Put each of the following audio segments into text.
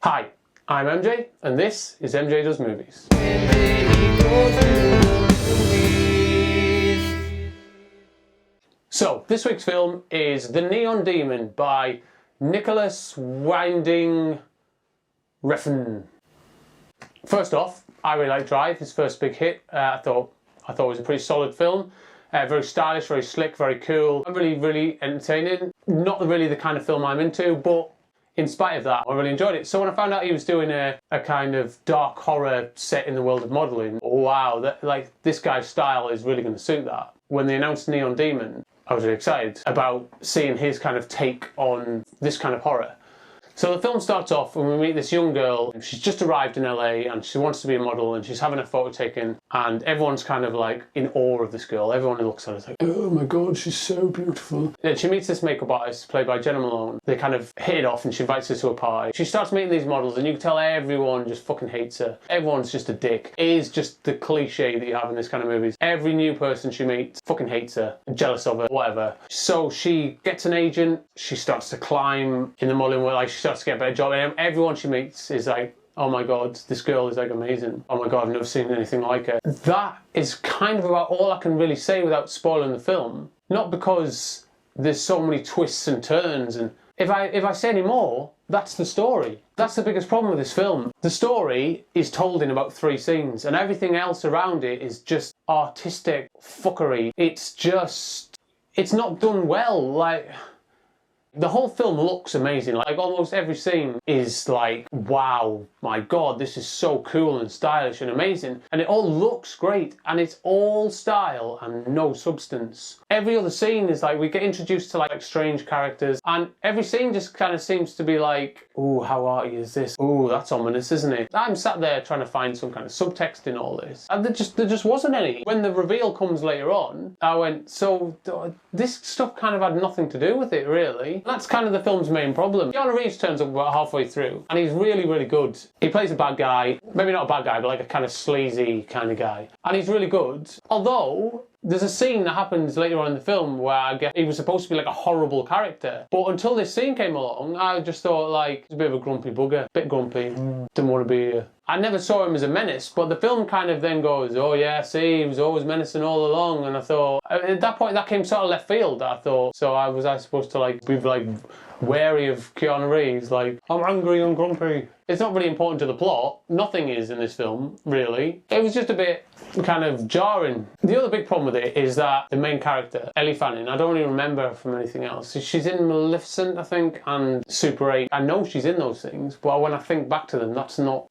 Hi, I'm MJ, and this is MJ Does Movies. So, this week's film is The Neon Demon by Nicholas Winding Refn. First off, I really like Drive, his first big hit. I thought it was a pretty solid film. Very stylish, very slick, very cool, and really entertaining. Not really the kind of film I'm into, but in spite of that, I really enjoyed it. So when I found out he was doing a kind of dark horror set in the world of modelling, wow, this guy's style is really going to suit that. When they announced Neon Demon, I was really excited about seeing his kind of take on this kind of horror. So the film starts off when we meet this young girl. She's just arrived in LA and she wants to be a model and she's having a photo taken and everyone's kind of like in awe of this girl. Everyone who looks at her is like, oh my god, she's so beautiful. Then she meets this makeup artist played by Jenna Malone. They kind of hit it off and she invites her to a party. She starts meeting these models and you can tell everyone just fucking hates her. Everyone's just a dick. It is just the cliche that you have in this kind of movies. Every new person she meets fucking hates her, jealous of her, whatever. So she gets an agent, she starts to climb in the modelling world, like she starts to get a better job, and everyone she meets is like, oh my god, this girl is like amazing. Oh my god, I've never seen anything like her. That is kind of about all I can really say without spoiling the film. Not because there's so many twists and turns, and if I say any more, that's the story. That's the biggest problem with this film. The story is told in about 3 scenes, and everything else around it is just artistic fuckery. It's not done well. Like, the whole film looks amazing. Like almost every scene is like, wow, my god, this is so cool and stylish and amazing. And it all looks great and it's all style and no substance. Every other scene is like, we get introduced to like strange characters and every scene just kind of seems to be like, ooh, how arty is this? Ooh, that's ominous, isn't it? I'm sat there trying to find some kind of subtext in all this. And there just wasn't any. When the reveal comes later on, I went, so this stuff kind of had nothing to do with it, really. That's kind of the film's main problem. Keanu Reeves turns up about halfway through and he's really, really good. He plays a bad guy, maybe not a bad guy, but like a kind of sleazy kind of guy. And he's really good. Although, there's a scene that happens later on in the film where I guess he was supposed to be like a horrible character. But until this scene came along, I just thought like, he's a bit of a grumpy bugger. Bit grumpy. Didn't want to be here. I never saw him as a menace, but the film kind of then goes, oh yeah, see, he was always menacing all along. And I thought, at that point, that came sort of left field, I thought. So was I supposed to like be like wary of Keanu Reeves? Like, I'm angry and grumpy. It's not really important to the plot. Nothing is in this film, really. It was just a bit kind of jarring. The other big problem with it is that the main character, Ellie Fanning, I don't really remember her from anything else. She's in Maleficent, I think, and Super 8. I know she's in those things, but when I think back to them,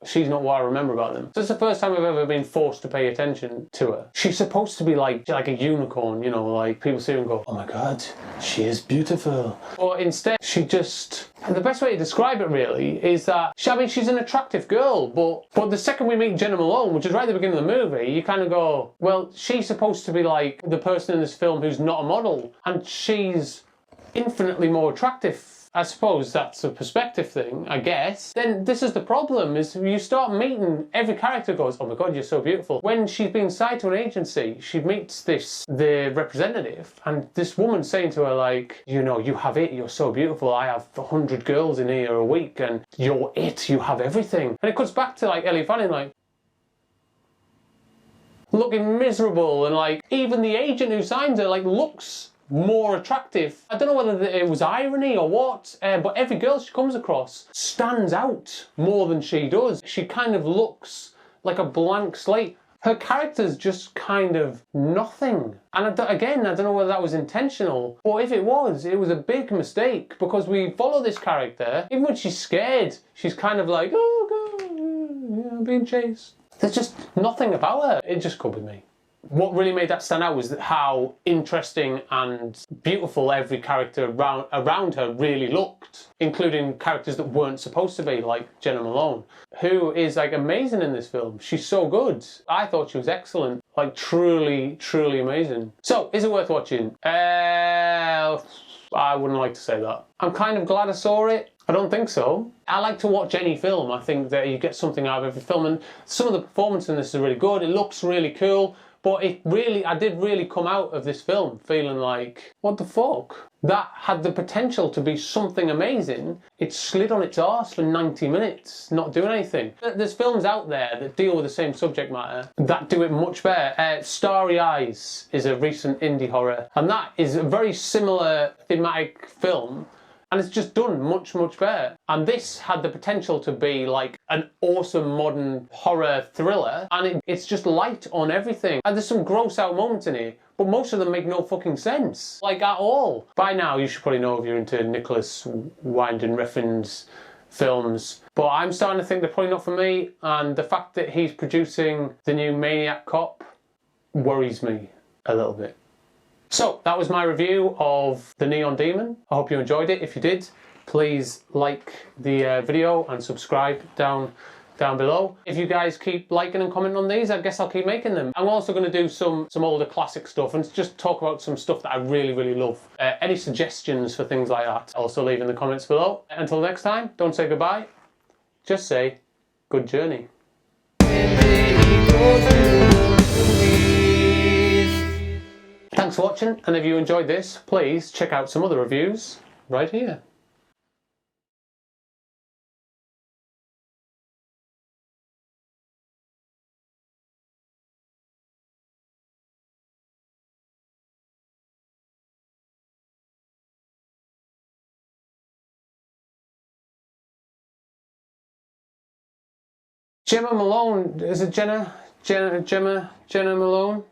she's not what I remember about them. So it's the first time I've ever been forced to pay attention to her. She's supposed to be like a unicorn, you know, like people see her and go, oh my god, she is beautiful. But instead, she just... And the best way to describe it really is that, she's an attractive girl, but the second we meet Jenna Malone, which is right at the beginning of the movie, you kind of go, well, she's supposed to be like the person in this film who's not a model, and she's infinitely more attractive. I suppose that's a perspective thing, I guess. Then this is the problem, is you start meeting, every character goes, oh my god, you're so beautiful. When she's being signed to an agency, she meets the representative, and this woman's saying to her like, you know, you have it, you're so beautiful, I have 100 girls in here a week, and you're it, you have everything. And it cuts back to like Ellie Fanning like, looking miserable, and like, even the agent who signs her like looks more attractive. I don't know whether it was irony or what, but every girl she comes across stands out more than she does. She kind of looks like a blank slate. Her character's just kind of nothing. And again, I don't know whether that was intentional, or if it was a big mistake, because we follow this character, even when she's scared, she's kind of like, oh god, yeah, I'm being chased. There's just nothing about her. It just could be me. What really made that stand out was how interesting and beautiful every character around her really looked, including characters that weren't supposed to be, like Jenna Malone, who is like amazing in this film. She's so good. I thought she was excellent, like truly, truly amazing. So, is it worth watching? I wouldn't like to say that. I'm kind of glad I saw it. I don't think so. I like to watch any film. I think that you get something out of every film, and some of the performance in this is really good. It looks really cool. But I did really come out of this film feeling like, what the fuck? That had the potential to be something amazing. It slid on its arse for 90 minutes, not doing anything. There's films out there that deal with the same subject matter that do it much better. Starry Eyes is a recent indie horror, and that is a very similar thematic film, and it's just done much, much better. And this had the potential to be like an awesome modern horror thriller, and it's just light on everything. And there's some gross out moments in it, but most of them make no fucking sense, like at all. By now, you should probably know if you're into Nicholas Winding Refn's films, but I'm starting to think they're probably not for me, and the fact that he's producing the new Maniac Cop worries me a little bit. So that was my review of The Neon Demon. I hope you enjoyed it. If you did, please like the video and subscribe down below. If you guys keep liking and commenting on these, I guess I'll keep making them. I'm also going to do some older classic stuff and just talk about some stuff that I really, really love. Any suggestions for things like that, also leave in the comments below. Until next time, don't say goodbye, just say good journey. Thanks for watching, and if you enjoyed this, please check out some other reviews right here. Gemma Malone, is it Jenna Malone?